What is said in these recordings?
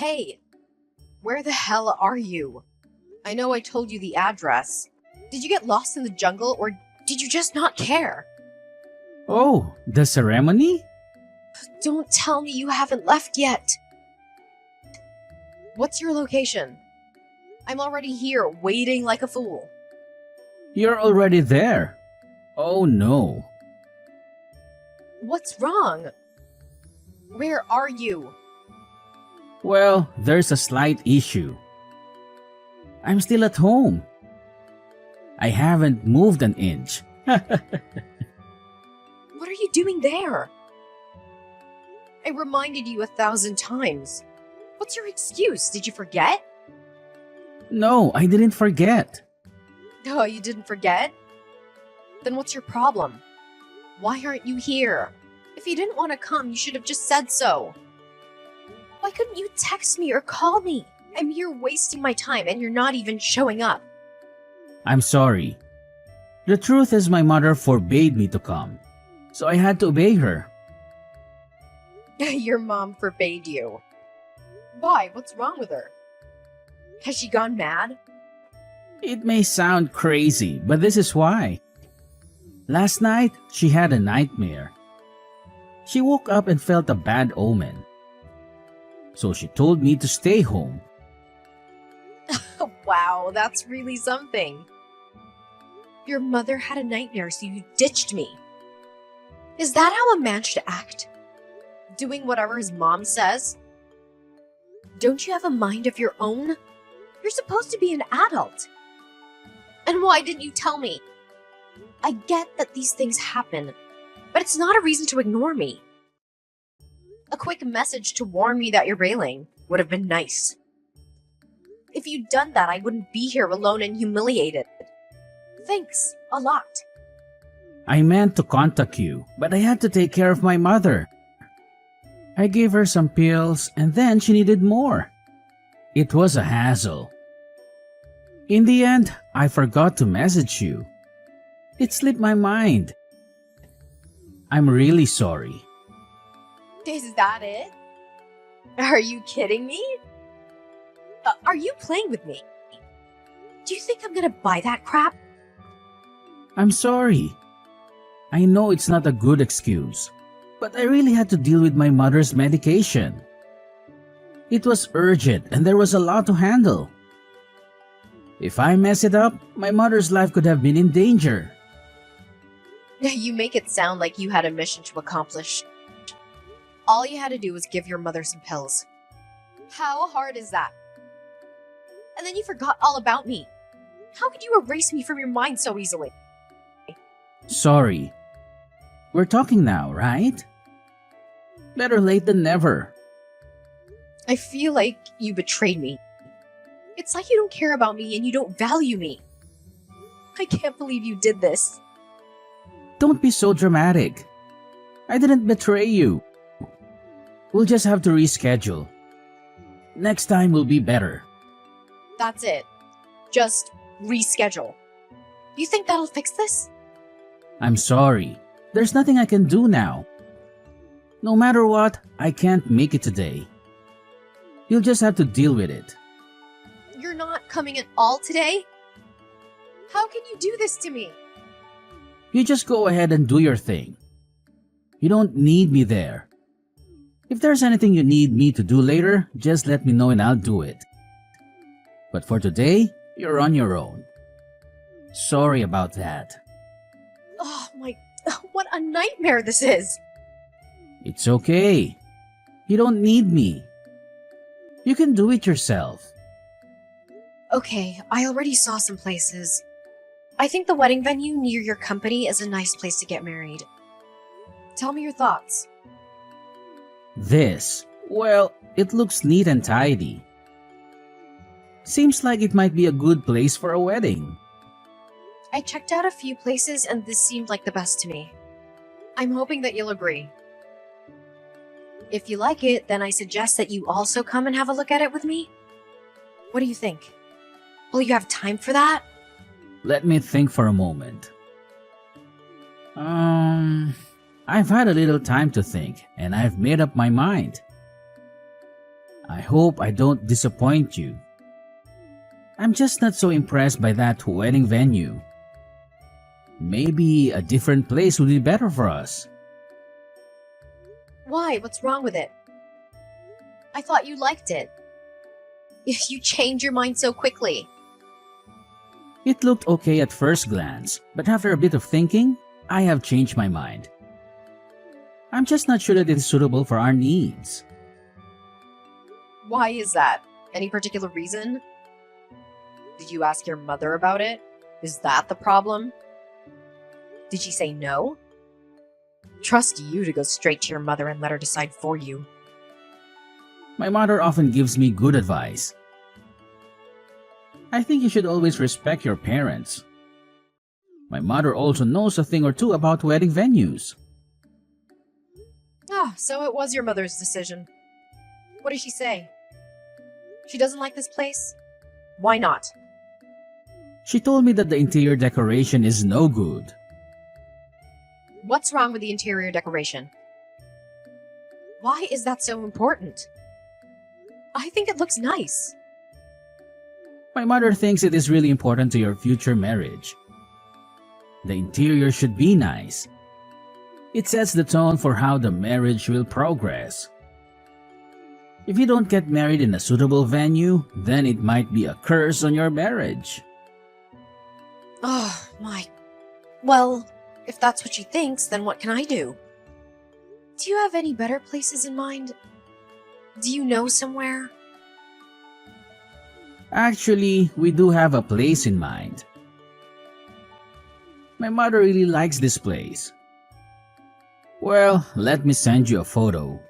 Hey, where the hell are you? I know I told you the address. Did you get lost in the jungle or did you just not care? Oh, the ceremony? Don't tell me you haven't left yet. What's your location? I'm already here, waiting like a fool. You're already there. Oh no. What's wrong? Where are you? Well, there's a slight issue. I'm still at home. I haven't moved an inch. What are you doing there? I reminded you 1,000 times. What's your excuse? Did you forget? No, I didn't forget. Oh, you didn't forget? Then what's your problem? Why aren't you here? If you didn't want to come, you should have just said so. Why couldn't you text me or call me? I'm here wasting my time and you're not even showing up. I'm sorry. The truth is my mother forbade me to come, so I had to obey her. Your mom forbade you. Why? What's wrong with her? Has she gone mad? It may sound crazy, but this is why. Last night, she had a nightmare. She woke up and felt a bad omen. So she told me to stay home. Wow, that's really something. Your mother had a nightmare, so you ditched me. Is that how a man should act? Doing whatever his mom says? Don't you have a mind of your own? You're supposed to be an adult. And why didn't you tell me? I get that these things happen, but it's not a reason to ignore me. A quick message to warn me that you're bailing would have been nice. If you'd done that, I wouldn't be here alone and humiliated. Thanks, a lot. I meant to contact you, but I had to take care of my mother. I gave her some pills and then she needed more. It was a hassle. In the end, I forgot to message you. It slipped my mind. I'm really sorry. Is that it? Are you kidding me? Are you playing with me? Do you think I'm gonna buy that crap? I'm sorry. I know it's not a good excuse, but I really had to deal with my mother's medication. It was urgent and there was a lot to handle. If I mess it up, my mother's life could have been in danger. You make it sound like you had a mission to accomplish. All you had to do was give your mother some pills. How hard is that? And then you forgot all about me. How could you erase me from your mind so easily? Sorry. We're talking now, right? Better late than never. I feel like you betrayed me. It's like you don't care about me and you don't value me. I can't believe you did this. Don't be so dramatic. I didn't betray you. We'll just have to reschedule. Next time will be better. That's it. Just reschedule. You think that'll fix this? I'm sorry. There's nothing I can do now. No matter what, I can't make it today. You'll just have to deal with it. You're not coming at all today? How can you do this to me? You just go ahead and do your thing. You don't need me there. If there's anything you need me to do later, just let me know and I'll do it. But for today, you're on your own. Sorry about that. Oh my, what a nightmare this is. It's okay. You don't need me. You can do it yourself. Okay, I already saw some places. I think the wedding venue near your company is a nice place to get married. Tell me your thoughts. This, well, it looks neat and tidy. Seems like it might be a good place for a wedding. I checked out a few places and this seemed like the best to me. I'm hoping that you'll agree. If you like it, then I suggest that you also come and have a look at it with me. What do you think? Will you have time for that? Let me think for a moment. I've had a little time to think and I've made up my mind. I hope I don't disappoint you. I'm just not so impressed by that wedding venue. Maybe a different place would be better for us. Why? What's wrong with it? I thought you liked it. If you change your mind so quickly. It looked okay at first glance, but after a bit of thinking, I have changed my mind. I'm just not sure that it is suitable for our needs. Why is that? Any particular reason? Did you ask your mother about it? Is that the problem? Did she say no? Trust you to go straight to your mother and let her decide for you. My mother often gives me good advice. I think you should always respect your parents. My mother also knows a thing or two about wedding venues. Ah, so it was your mother's decision. What did she say? She doesn't like this place? Why not? She told me that the interior decoration is no good. What's wrong with the interior decoration? Why is that so important? I think it looks nice. My mother thinks it is really important to your future marriage. The interior should be nice. It sets the tone for how the marriage will progress. If you don't get married in a suitable venue, then it might be a curse on your marriage. Oh, my. Well, if that's what she thinks, then what can I do? Do you have any better places in mind? Do you know somewhere? Actually, we do have a place in mind. My mother really likes this place. Well, let me send you a photo.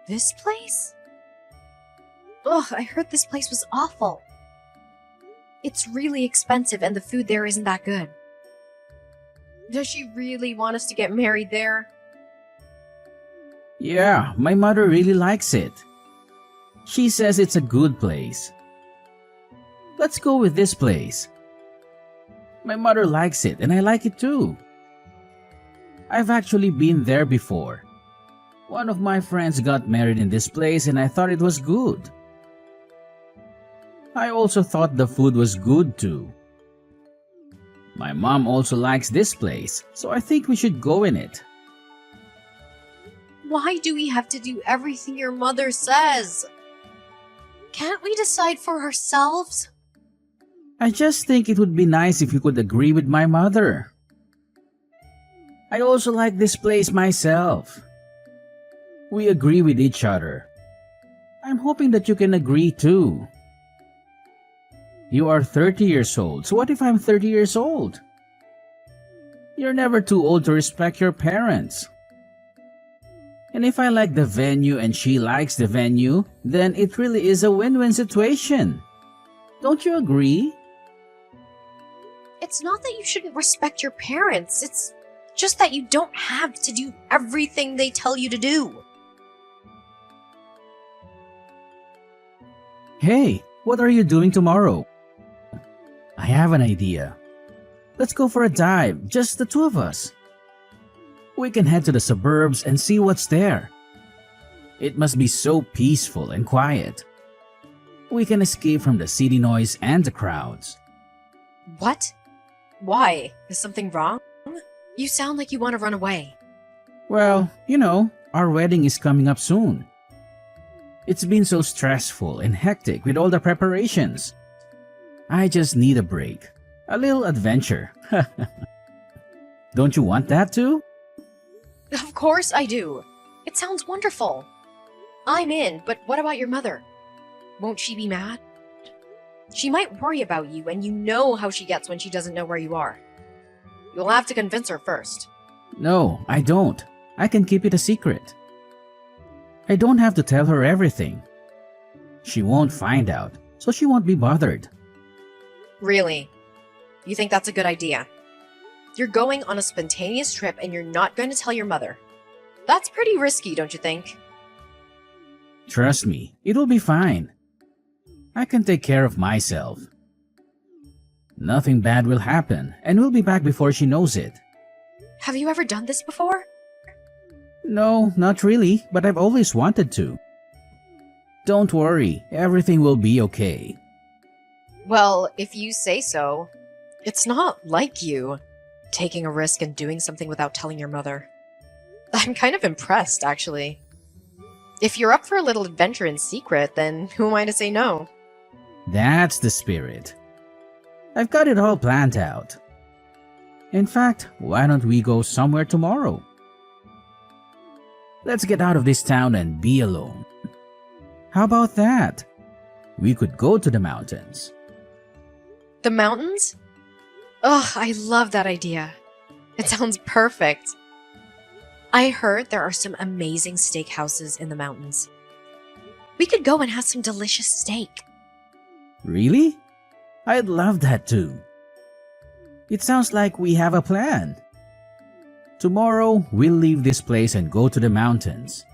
This place? Ugh, I heard this place was awful. It's really expensive and the food there isn't that good. Does she really want us to get married there? Yeah, my mother really likes it. She says it's a good place. Let's go with this place. My mother likes it and I like it too. I've actually been there before. One of my friends got married in this place and I thought it was good. I also thought the food was good too. My mom also likes this place, so I think we should go in it. Why do we have to do everything your mother says? Can't we decide for ourselves? I just think it would be nice if you could agree with my mother. I also like this place myself. We agree with each other. I'm hoping that you can agree too. You are 30 years old, so what if I'm 30 years old? You're never too old to respect your parents. And if I like the venue and she likes the venue, then it really is a win-win situation. Don't you agree? It's not that you shouldn't respect your parents, it's just that you don't have to do everything they tell you to do. Hey, what are you doing tomorrow? I have an idea. Let's go for a dive, just the two of us. We can head to the suburbs and see what's there. It must be so peaceful and quiet. We can escape from the city noise and the crowds. What? Why? Is something wrong? You sound like you want to run away. Well, our wedding is coming up soon. It's been so stressful and hectic with all the preparations. I just need a break. A little adventure. Don't you want that too? Of course I do. It sounds wonderful. I'm in, but what about your mother? Won't she be mad? She might worry about you, and you know how she gets when she doesn't know where you are. You'll have to convince her first. No, I don't. I can keep it a secret. I don't have to tell her everything. She won't find out, so she won't be bothered. Really? You think that's a good idea? You're going on a spontaneous trip and you're not going to tell your mother. That's pretty risky, don't you think? Trust me, it'll be fine. I can take care of myself. Nothing bad will happen, and we'll be back before she knows it. Have you ever done this before? No, not really, but I've always wanted to. Don't worry, everything will be okay. Well, if you say so. It's not like you, taking a risk and doing something without telling your mother. I'm kind of impressed, actually. If you're up for a little adventure in secret, then who am I to say no? That's the spirit. I've got it all planned out. In fact, why don't we go somewhere tomorrow? Let's get out of this town and be alone. How about that? We could go to the mountains. The mountains? Ugh, I love that idea. It sounds perfect. I heard there are some amazing steakhouses in the mountains. We could go and have some delicious steak. Really? I'd love that too. It sounds like we have a plan. Tomorrow, we'll leave this place and go to the mountains.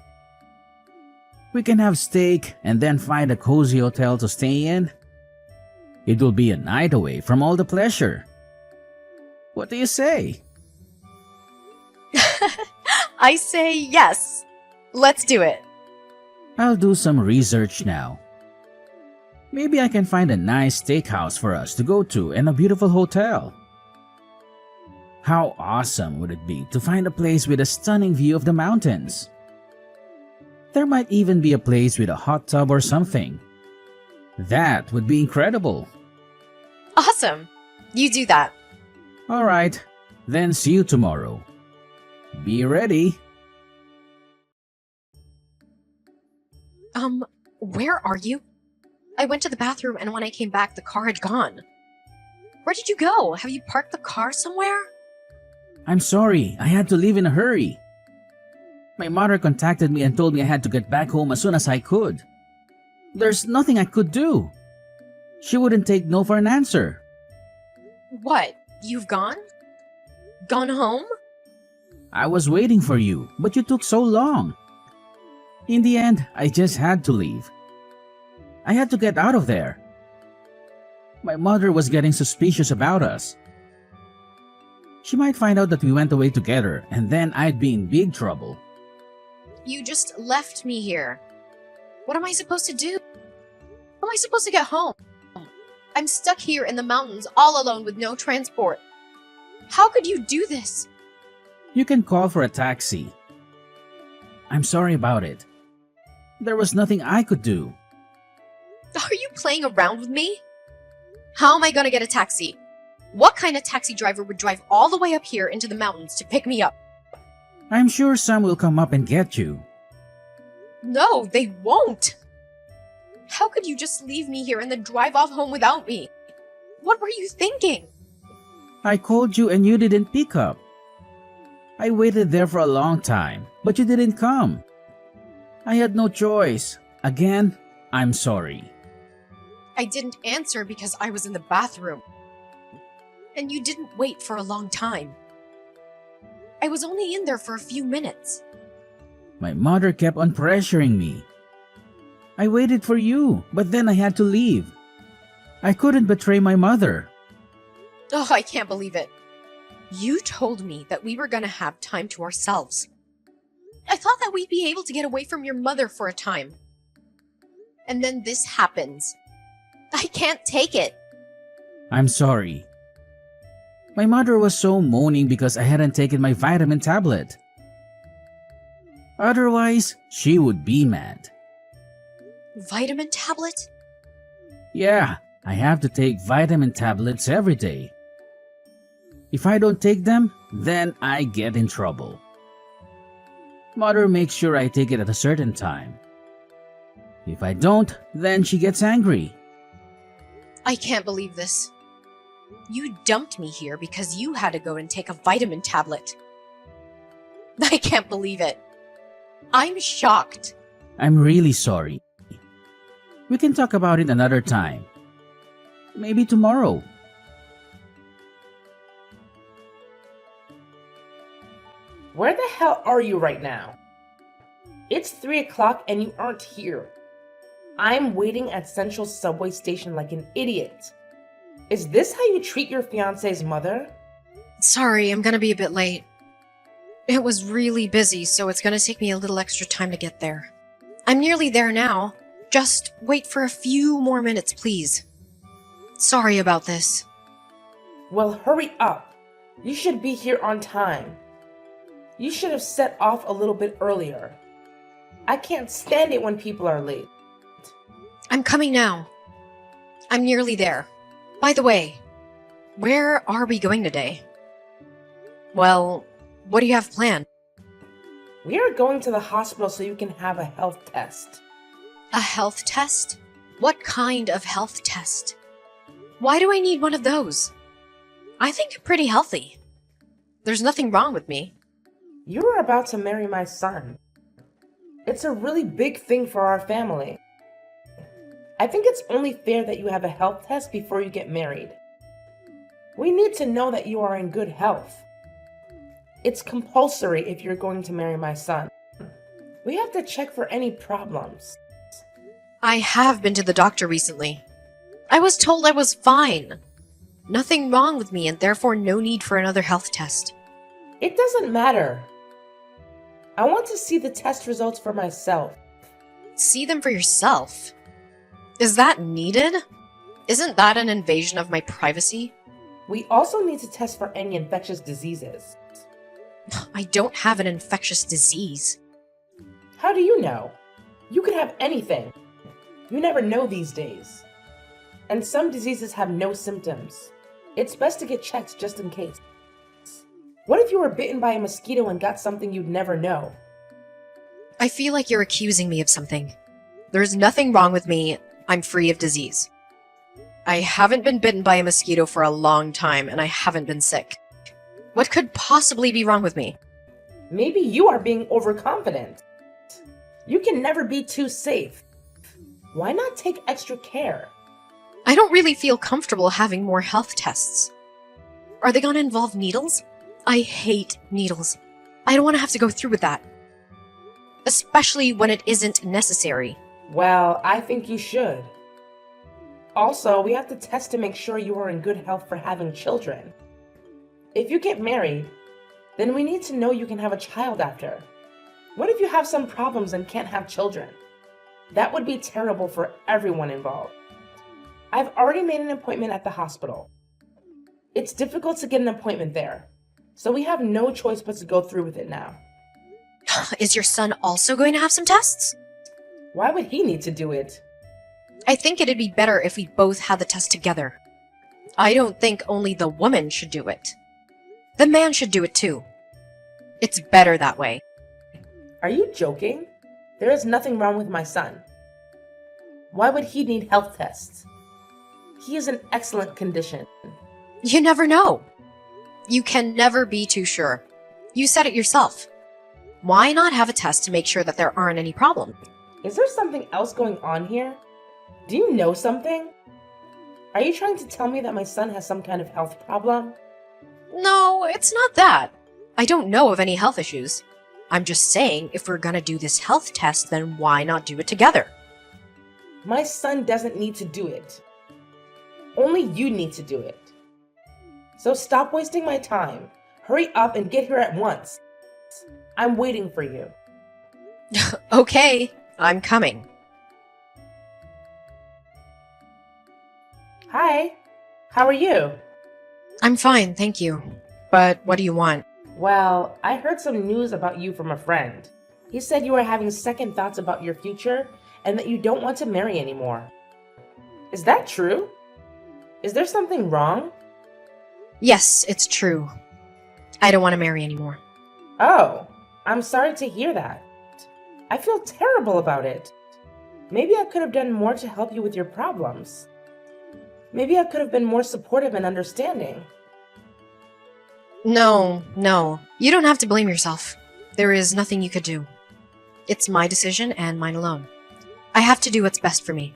We can have steak and then find a cozy hotel to stay in. It will be a night away from all the pleasure. What do you say? I say yes. Let's do it. I'll do some research now. Maybe I can find a nice steakhouse for us to go to and a beautiful hotel. How awesome would it be to find a place with a stunning view of the mountains? There might even be a place with a hot tub or something. That would be incredible. Awesome. You do that. Alright, then see you tomorrow. Be ready. Where are you? I went to the bathroom and when I came back, the car had gone. Where did you go? Have you parked the car somewhere? I'm sorry, I had to leave in a hurry. My mother contacted me and told me I had to get back home as soon as I could. There's nothing I could do. She wouldn't take no for an answer. What? You've gone? Gone home? I was waiting for you, but you took so long. In the end, I just had to leave. I had to get out of there. My mother was getting suspicious about us. She might find out that we went away together, and then I'd be in big trouble. You just left me here. What am I supposed to do? How am I supposed to get home? I'm stuck here in the mountains all alone with no transport. How could you do this? You can call for a taxi. I'm sorry about it. There was nothing I could do. Are you playing around with me? How am I gonna get a taxi? What kind of taxi driver would drive all the way up here into the mountains to pick me up? I'm sure some will come up and get you. No, they won't. How could you just leave me here and then drive off home without me? What were you thinking? I called you and you didn't pick up. I waited there for a long time, but you didn't come. I had no choice. Again, I'm sorry. I didn't answer because I was in the bathroom. And you didn't wait for a long time. I was only in there for a few minutes. My mother kept on pressuring me. I waited for you, but then I had to leave. I couldn't betray my mother. Oh, I can't believe it. You told me that we were gonna have time to ourselves. I thought that we'd be able to get away from your mother for a time. And then this happens. I can't take it. I'm sorry. My mother was so moaning because I hadn't taken my vitamin tablet. Otherwise, she would be mad. Vitamin tablet? Yeah, I have to take vitamin tablets every day. If I don't take them, then I get in trouble. Mother makes sure I take it at a certain time. If I don't, then she gets angry. I can't believe this. You dumped me here because you had to go and take a vitamin tablet. I can't believe it. I'm shocked. I'm really sorry. We can talk about it another time. Maybe tomorrow. Where the hell are you right now? It's 3 o'clock and you aren't here. I'm waiting at Central Subway Station like an idiot. Is this how you treat your fiance's mother? Sorry, I'm gonna be a bit late. It was really busy, so it's gonna take me a little extra time to get there. I'm nearly there now. Just wait for a few more minutes, please. Sorry about this. Well, hurry up. You should be here on time. You should have set off a little bit earlier. I can't stand it when people are late. I'm coming now. I'm nearly there. By the way, where are we going today? Well, what do you have planned? We are going to the hospital so you can have a health test. A health test? What kind of health test? Why do I need one of those? I think I'm pretty healthy. There's nothing wrong with me. You are about to marry my son. It's a really big thing for our family. I think it's only fair that you have a health test before you get married. We need to know that you are in good health. It's compulsory if you're going to marry my son. We have to check for any problems. I have been to the doctor recently. I was told I was fine. Nothing wrong with me and therefore no need for another health test. It doesn't matter. I want to see the test results for myself. See them for yourself? Is that needed? Isn't that an invasion of my privacy? We also need to test for any infectious diseases. I don't have an infectious disease. How do you know? You could have anything. You never know these days. And some diseases have no symptoms. It's best to get checked just in case. What if you were bitten by a mosquito and got something you'd never know? I feel like you're accusing me of something. There's nothing wrong with me. I'm free of disease. I haven't been bitten by a mosquito for a long time, and I haven't been sick. What could possibly be wrong with me? Maybe you are being overconfident. You can never be too safe. Why not take extra care? I don't really feel comfortable having more health tests. Are they gonna involve needles? I hate needles. I don't want to have to go through with that. Especially when it isn't necessary. Well, I think you should. Also, we have to test to make sure you are in good health for having children. If you get married, then we need to know you can have a child after. What if you have some problems and can't have children? That would be terrible for everyone involved. I've already made an appointment at the hospital. It's difficult to get an appointment there, so we have no choice but to go through with it now. Is your son also going to have some tests? Why would he need to do it? I think it'd be better if we both had the test together. I don't think only the woman should do it. The man should do it too. It's better that way. Are you joking? There is nothing wrong with my son. Why would he need health tests? He is in excellent condition. You never know. You can never be too sure. You said it yourself. Why not have a test to make sure that there aren't any problems? Is there something else going on here? Do you know something? Are you trying to tell me that my son has some kind of health problem? No, it's not that. I don't know of any health issues. I'm just saying, if we're gonna do this health test, then why not do it together? My son doesn't need to do it. Only you need to do it. So stop wasting my time. Hurry up and get here at once. I'm waiting for you. Okay, I'm coming. Hi, how are you? I'm fine, thank you. But what do you want? Well, I heard some news about you from a friend. He said you are having second thoughts about your future and that you don't want to marry anymore. Is that true? Is there something wrong? Yes, it's true. I don't want to marry anymore. Oh, I'm sorry to hear that. I feel terrible about it. Maybe I could have done more to help you with your problems. Maybe I could have been more supportive and understanding. No. You don't have to blame yourself. There is nothing you could do. It's my decision and mine alone. I have to do what's best for me.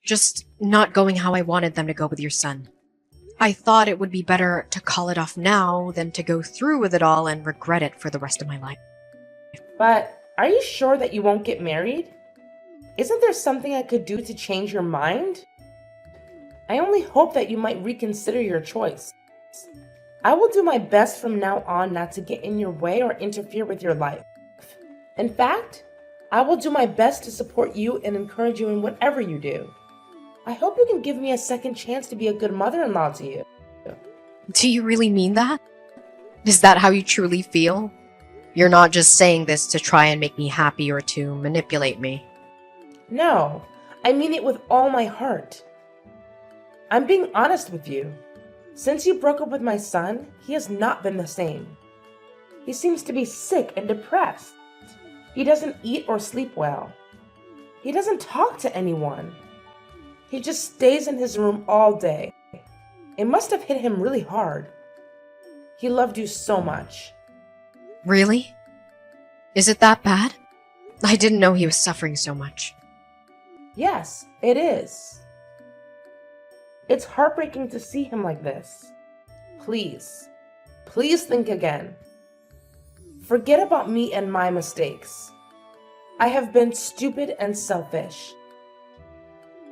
Just not going how I wanted them to go with your son. I thought it would be better to call it off now than to go through with it all and regret it for the rest of my life. But are you sure that you won't get married? Isn't there something I could do to change your mind? I only hope that you might reconsider your choice. I will do my best from now on not to get in your way or interfere with your life. In fact, I will do my best to support you and encourage you in whatever you do. I hope you can give me a second chance to be a good mother-in-law to you. Do you really mean that? Is that how you truly feel? You're not just saying this to try and make me happy or to manipulate me. No, I mean it with all my heart. I'm being honest with you. Since you broke up with my son, he has not been the same. He seems to be sick and depressed. He doesn't eat or sleep well. He doesn't talk to anyone. He just stays in his room all day. It must have hit him really hard. He loved you so much. Really? Is it that bad? I didn't know he was suffering so much. Yes, it is. It's heartbreaking to see him like this. Please, please think again. Forget about me and my mistakes. I have been stupid and selfish.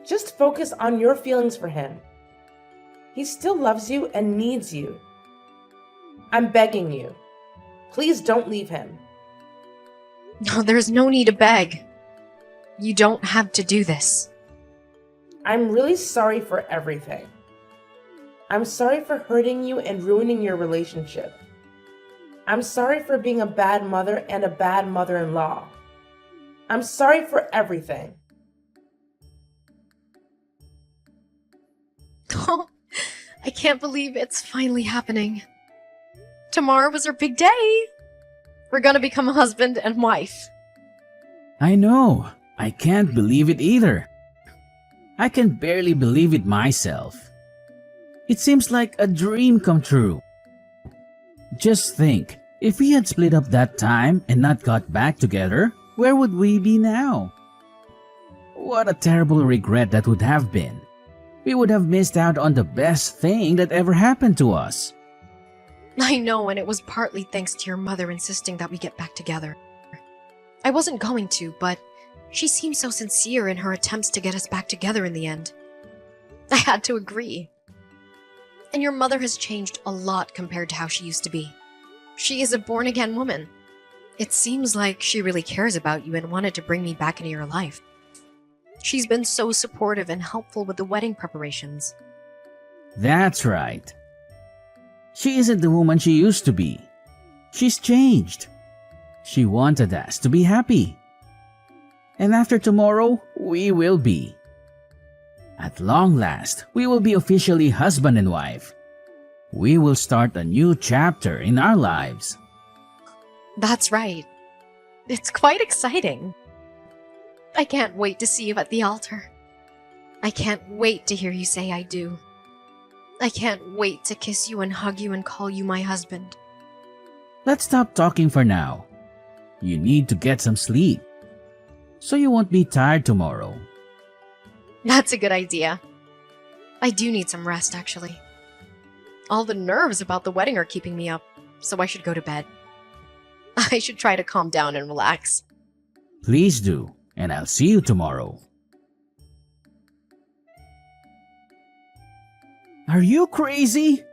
Just focus on your feelings for him. He still loves you and needs you. I'm begging you. Please don't leave him. No, there's no need to beg. You don't have to do this. I'm really sorry for everything. I'm sorry for hurting you and ruining your relationship. I'm sorry for being a bad mother and a bad mother-in-law. I'm sorry for everything. Oh, I can't believe it's finally happening. Tomorrow was our big day. We're gonna become a husband and wife. I know. I can't believe it either. I can barely believe it myself. It seems like a dream come true. Just think, if we had split up that time and not got back together, where would we be now? What a terrible regret that would have been. We would have missed out on the best thing that ever happened to us. I know, and it was partly thanks to your mother insisting that we get back together. I wasn't going to, but she seemed so sincere in her attempts to get us back together in the end. I had to agree. And your mother has changed a lot compared to how she used to be. She is a born-again woman. It seems like she really cares about you and wanted to bring me back into your life. She's been so supportive and helpful with the wedding preparations. That's right. She isn't the woman she used to be. She's changed. She wanted us to be happy. And after tomorrow, we will be. At long last, we will be officially husband and wife. We will start a new chapter in our lives. That's right. It's quite exciting. I can't wait to see you at the altar. I can't wait to hear you say I do. I can't wait to kiss you and hug you and call you my husband. Let's stop talking for now. You need to get some sleep, so you won't be tired tomorrow. That's a good idea. I do need some rest, actually. All the nerves about the wedding are keeping me up, so I should go to bed. I should try to calm down and relax. Please do, and I'll see you tomorrow. Are you crazy?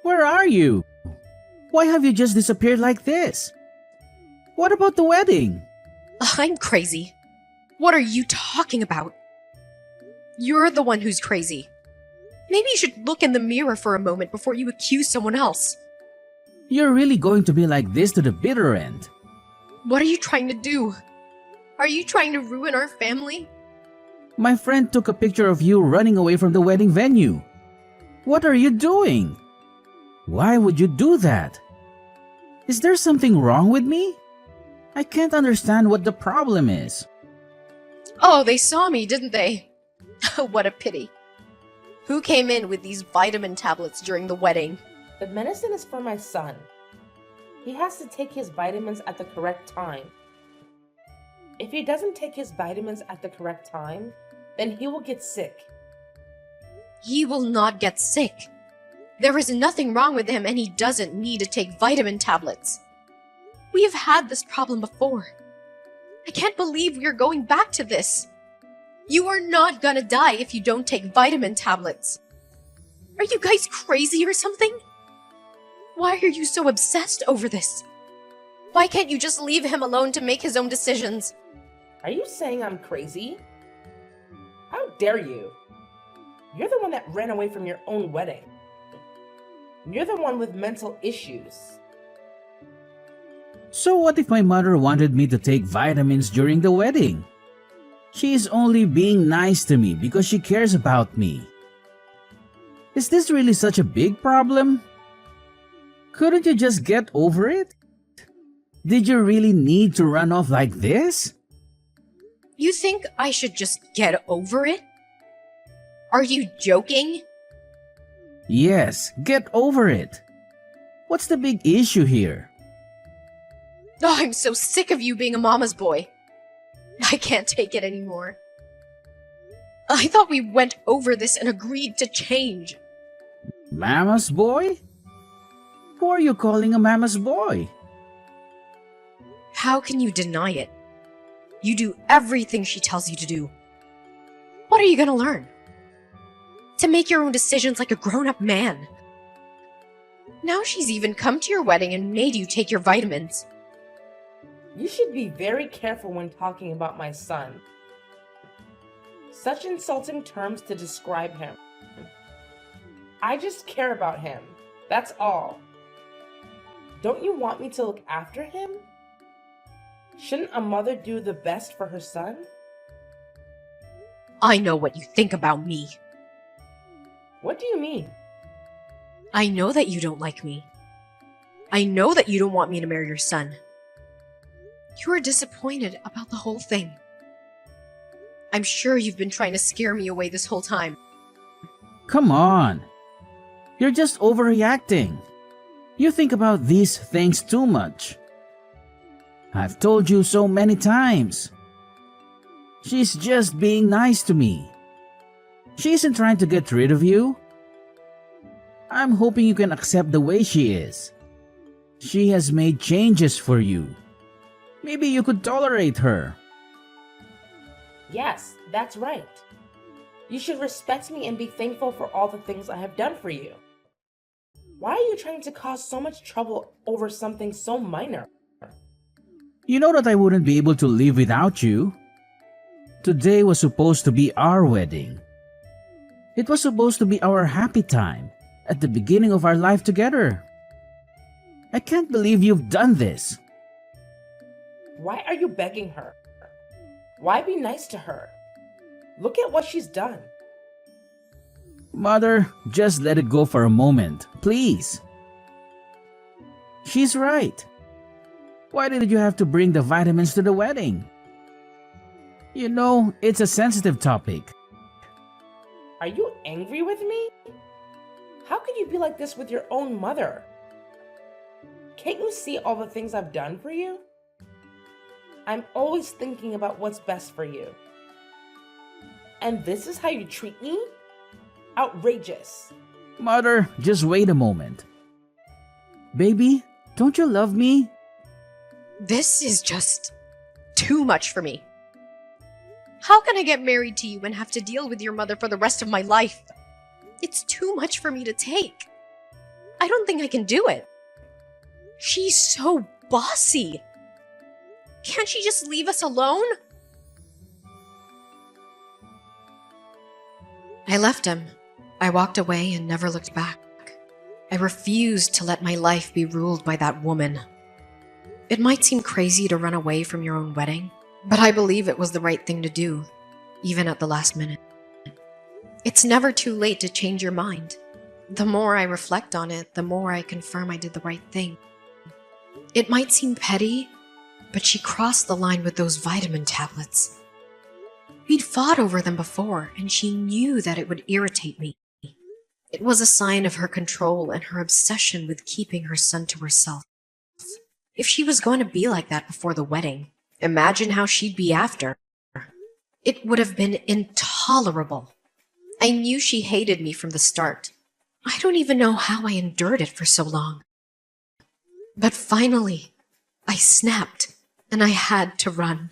Where are you? Why have you just disappeared like this? What about the wedding? I'm crazy. What are you talking about? You're the one who's crazy. Maybe you should look in the mirror for a moment before you accuse someone else. You're really going to be like this to the bitter end. What are you trying to do? Are you trying to ruin our family? My friend took a picture of you running away from the wedding venue. What are you doing? Why would you do that? Is there something wrong with me? I can't understand what the problem is. Oh, they saw me, didn't they? What a pity. Who came in with these vitamin tablets during the wedding? The medicine is for my son. He has to take his vitamins at the correct time. If he doesn't take his vitamins at the correct time, then he will get sick. He will not get sick. There is nothing wrong with him and he doesn't need to take vitamin tablets. We have had this problem before. I can't believe we are going back to this. You are not gonna die if you don't take vitamin tablets. Are you guys crazy or something? Why are you so obsessed over this? Why can't you just leave him alone to make his own decisions? Are you saying I'm crazy? How dare you? You're the one that ran away from your own wedding. You're the one with mental issues. So what if my mother wanted me to take vitamins during the wedding? She is only being nice to me because she cares about me. Is this really such a big problem? Couldn't you just get over it? Did you really need to run off like this? You think I should just get over it? Are you joking? Yes, get over it. What's the big issue here? Oh, I'm so sick of you being a mama's boy. I can't take it anymore. I thought we went over this and agreed to change. Mama's boy? Who are you calling a mama's boy? How can you deny it? You do everything she tells you to do. What are you gonna learn? To make your own decisions like a grown-up man. Now she's even come to your wedding and made you take your vitamins. You should be very careful when talking about my son. Such insulting terms to describe him. I just care about him. That's all. Don't you want me to look after him? Shouldn't a mother do the best for her son? I know what you think about me. What do you mean? I know that you don't like me. I know that you don't want me to marry your son. You are disappointed about the whole thing. I'm sure you've been trying to scare me away this whole time. Come on. You're just overreacting. You think about these things too much. I've told you so many times. She's just being nice to me. She isn't trying to get rid of you. I'm hoping you can accept the way she is. She has made changes for you. Maybe you could tolerate her. Yes, that's right. You should respect me and be thankful for all the things I have done for you. Why are you trying to cause so much trouble over something so minor? You know that I wouldn't be able to live without you. Today was supposed to be our wedding. It was supposed to be our happy time at the beginning of our life together. I can't believe you've done this. Why are you begging her? Why be nice to her? Look at what she's done. Mother, just let it go for a moment, please. She's right. Why did you have to bring the vitamins to the wedding? You know, it's a sensitive topic. Are you angry with me? How can you be like this with your own mother? Can't you see all the things I've done for you? I'm always thinking about what's best for you. And this is how you treat me? Outrageous. Mother, just wait a moment. Baby, don't you love me? This is just too much for me. How can I get married to you and have to deal with your mother for the rest of my life? It's too much for me to take. I don't think I can do it. She's so bossy. Can't she just leave us alone? I left him. I walked away and never looked back. I refused to let my life be ruled by that woman. It might seem crazy to run away from your own wedding, but I believe it was the right thing to do, even at the last minute. It's never too late to change your mind. The more I reflect on it, the more I confirm I did the right thing. It might seem petty, but she crossed the line with those vitamin tablets. We'd fought over them before, and she knew that it would irritate me. It was a sign of her control and her obsession with keeping her son to herself. If she was going to be like that before the wedding, imagine how she'd be after. It would have been intolerable. I knew she hated me from the start. I don't even know how I endured it for so long. But finally, I snapped, and I had to run.